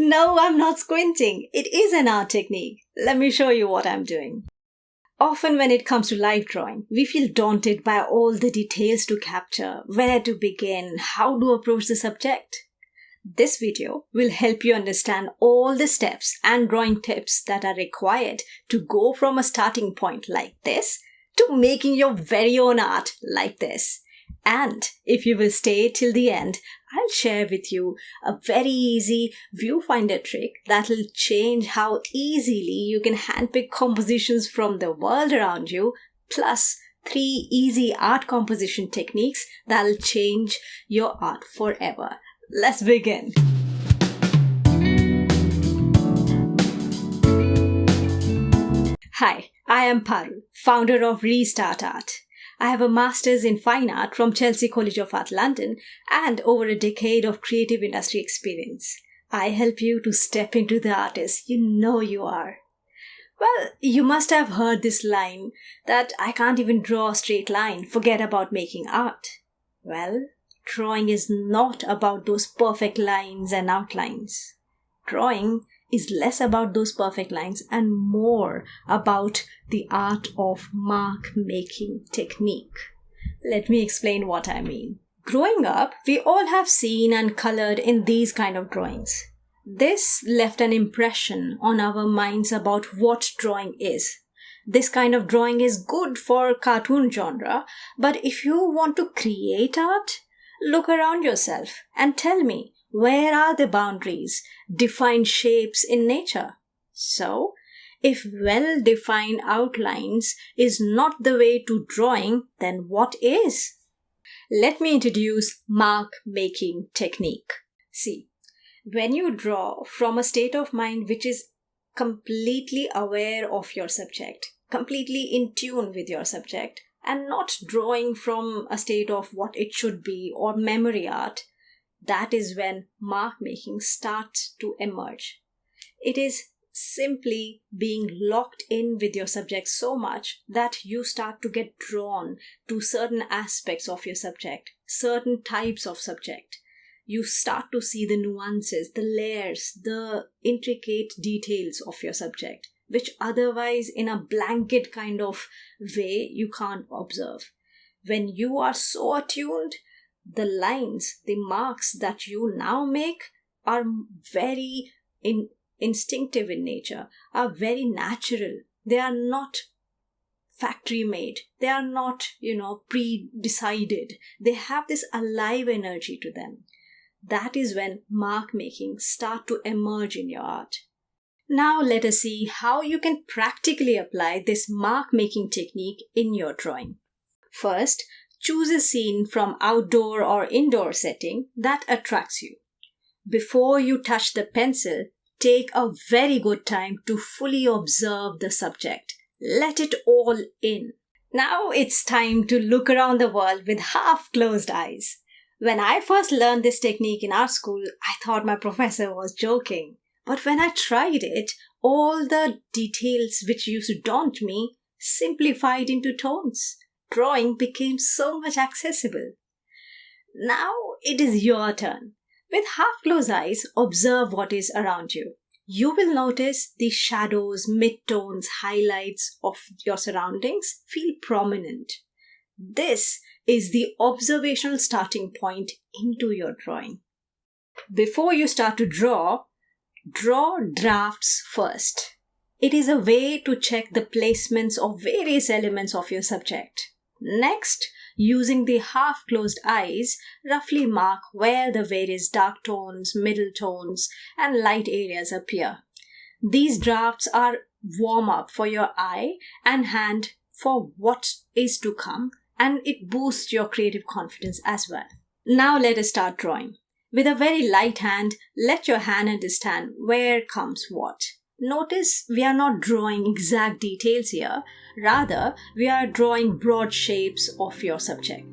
No, I'm not squinting. It is an art technique. Let me show you what I'm doing. Often when it comes to live drawing, we feel daunted by all the details to capture, where to begin, how to approach the subject. This video will help you understand all the steps and drawing tips that are required to go from a starting point like this to making your very own art like this. And if you will stay till the end, I'll share with you a very easy viewfinder trick that will change how easily you can handpick compositions from the world around you, plus 3 easy art composition techniques that will change your art forever. Let's begin. Hi, I am Parul, founder of RestartART. I have a master's in fine art from Chelsea College of Art, London, and over a decade of creative industry experience. I help you to step into the artist you know you are. Well, you must have heard this line that I can't even draw a straight line, forget about making art. Well, drawing is not about those perfect lines and outlines. Drawing is less about those perfect lines and more about the art of mark-making technique. Let me explain what I mean. Growing up, we all have seen and colored in these kind of drawings. This left an impression on our minds about what drawing is. This kind of drawing is good for cartoon genre, but if you want to create art, look around yourself and tell me, where are the boundaries, defined shapes in nature? So, if well-defined outlines is not the way to drawing, then what is? Let me introduce mark-making technique. See, when you draw from a state of mind which is completely aware of your subject, completely in tune with your subject, and not drawing from a state of what it should be or memory art, that is when mark making starts to emerge. It is simply being locked in with your subject so much that you start to get drawn to certain aspects of your subject, certain types of subject. You start to see the nuances, the layers, the intricate details of your subject, which otherwise in a blanket kind of way you can't observe. When you are so attuned, the lines, the marks that you now make are very instinctive in nature, are very natural. They are not factory made. They are not, pre-decided. They have this alive energy to them. That is when mark making start to emerge in your art. Now let us see how you can practically apply this mark making technique in your drawing. First, choose a scene from outdoor or indoor setting that attracts you. Before you touch the pencil, take a very good time to fully observe the subject. Let it all in. Now it's time to look around the world with half-closed eyes. When I first learned this technique in art school, I thought my professor was joking. But when I tried it, all the details which used to daunt me simplified into tones. Drawing became so much accessible. Now it is your turn. With half-closed eyes, observe what is around you. You will notice the shadows, midtones, highlights of your surroundings feel prominent. This is the observational starting point into your drawing. Before you start to draw drafts first. It is a way to check the placements of various elements of your subject. Next, using the half-closed eyes, roughly mark where the various dark tones, middle tones, and light areas appear. These drafts are warm-up for your eye and hand for what is to come, and it boosts your creative confidence as well. Now let us start drawing. With a very light hand, let your hand understand where comes what. Notice we are not drawing exact details here, rather we are drawing broad shapes of your subject.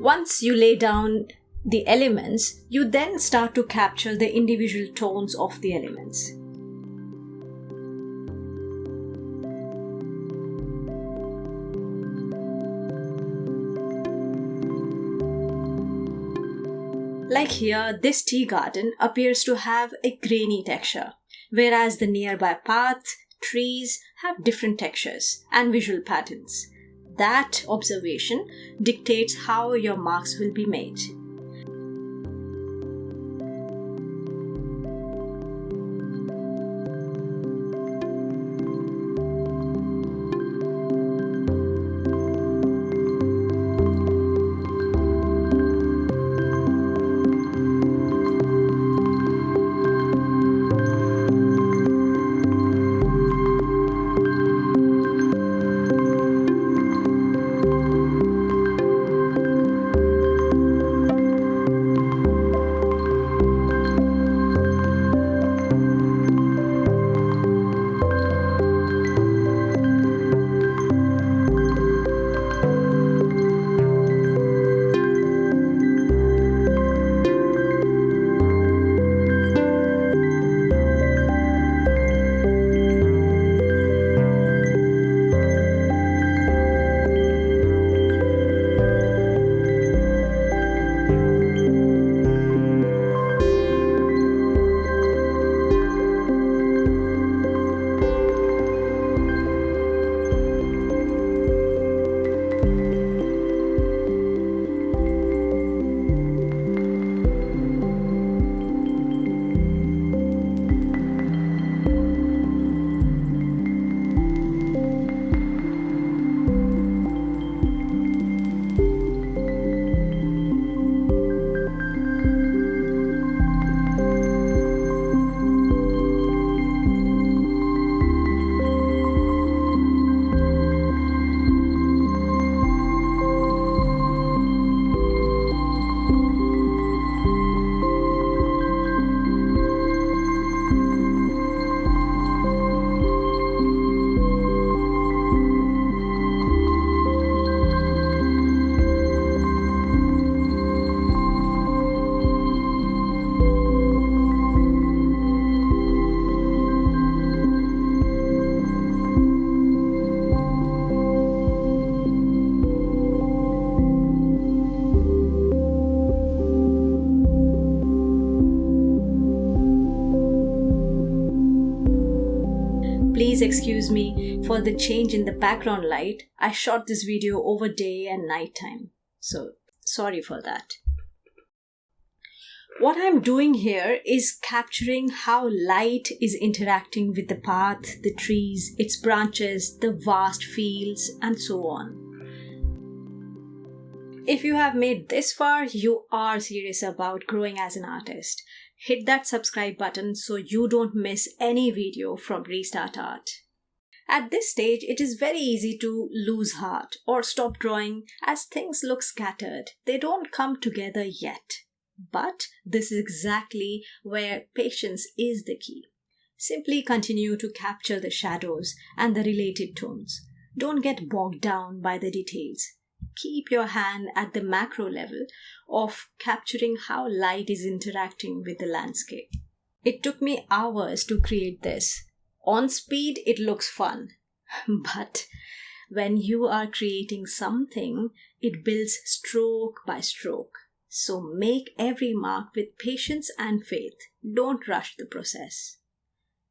Once you lay down the elements, you then start to capture the individual tones of the elements. Like here, this tea garden appears to have a grainy texture, whereas the nearby paths, trees have different textures and visual patterns. That observation dictates how your marks will be made. Please excuse me for the change in the background light. I shot this video over day and night time, so sorry for that. What I'm doing here is capturing how light is interacting with the path, the trees, its branches, the vast fields, and so on. If you have made this far, you are serious about growing as an artist. Hit that subscribe button so you don't miss any video from RestartART. At this stage, it is very easy to lose heart or stop drawing as things look scattered. They don't come together yet. But this is exactly where patience is the key. Simply continue to capture the shadows and the related tones. Don't get bogged down by the details. Keep your hand at the macro level of capturing how light is interacting with the landscape. It took me hours to create this. On speed, it looks fun. But when you are creating something, it builds stroke by stroke. So make every mark with patience and faith. Don't rush the process.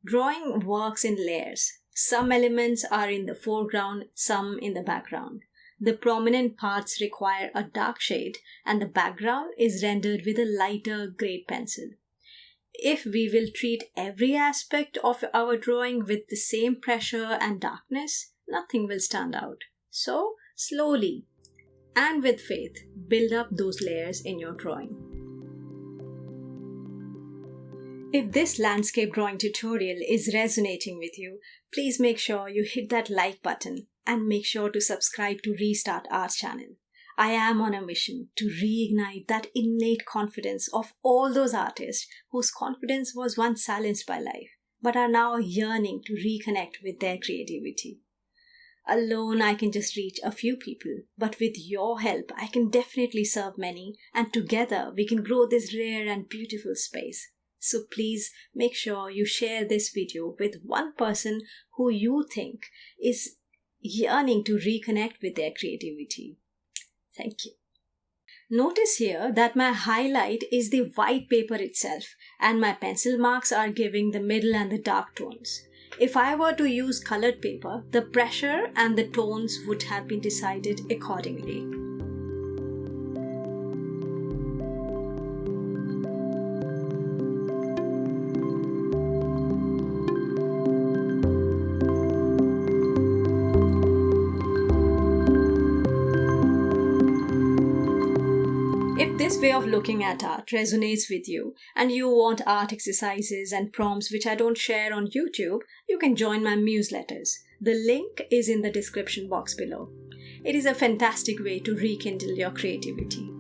Drawing works in layers. Some elements are in the foreground, some in the background. The prominent parts require a dark shade and the background is rendered with a lighter grade pencil. If we will treat every aspect of our drawing with the same pressure and darkness, nothing will stand out. So, slowly and with faith, build up those layers in your drawing. If this landscape drawing tutorial is resonating with you, please make sure you hit that like button and make sure to subscribe to RestartART channel. I am on a mission to reignite that innate confidence of all those artists whose confidence was once silenced by life, but are now yearning to reconnect with their creativity. Alone, I can just reach a few people, but with your help, I can definitely serve many, and together we can grow this rare and beautiful space. So please make sure you share this video with one person who you think is yearning to reconnect with their creativity. Thank you. Notice here that my highlight is the white paper itself, and my pencil marks are giving the middle and the dark tones. If I were to use colored paper, the pressure and the tones would have been decided accordingly. If this way of looking at art resonates with you and you want art exercises and prompts which I don't share on YouTube, you can join my newsletters. The link is in the description box below. It is a fantastic way to rekindle your creativity.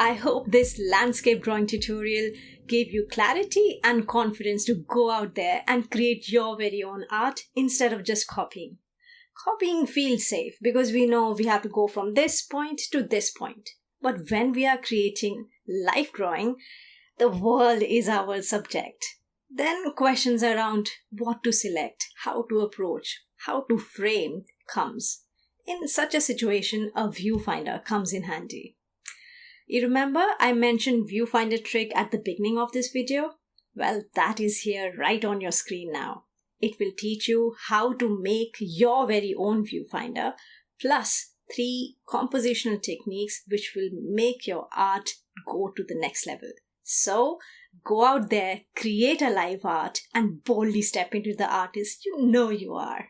I hope this landscape drawing tutorial gave you clarity and confidence to go out there and create your very own art instead of just copying. Copying feels safe because we know we have to go from this point to this point. But when we are creating life drawing, the world is our subject. Then questions around what to select, how to approach, how to frame comes. In such a situation, a viewfinder comes in handy. You remember I mentioned viewfinder trick at the beginning of this video? Well, that is here right on your screen now. It will teach you how to make your very own viewfinder, plus 3 compositional techniques which will make your art go to the next level. So, go out there, create a live art, and boldly step into the artist you know you are.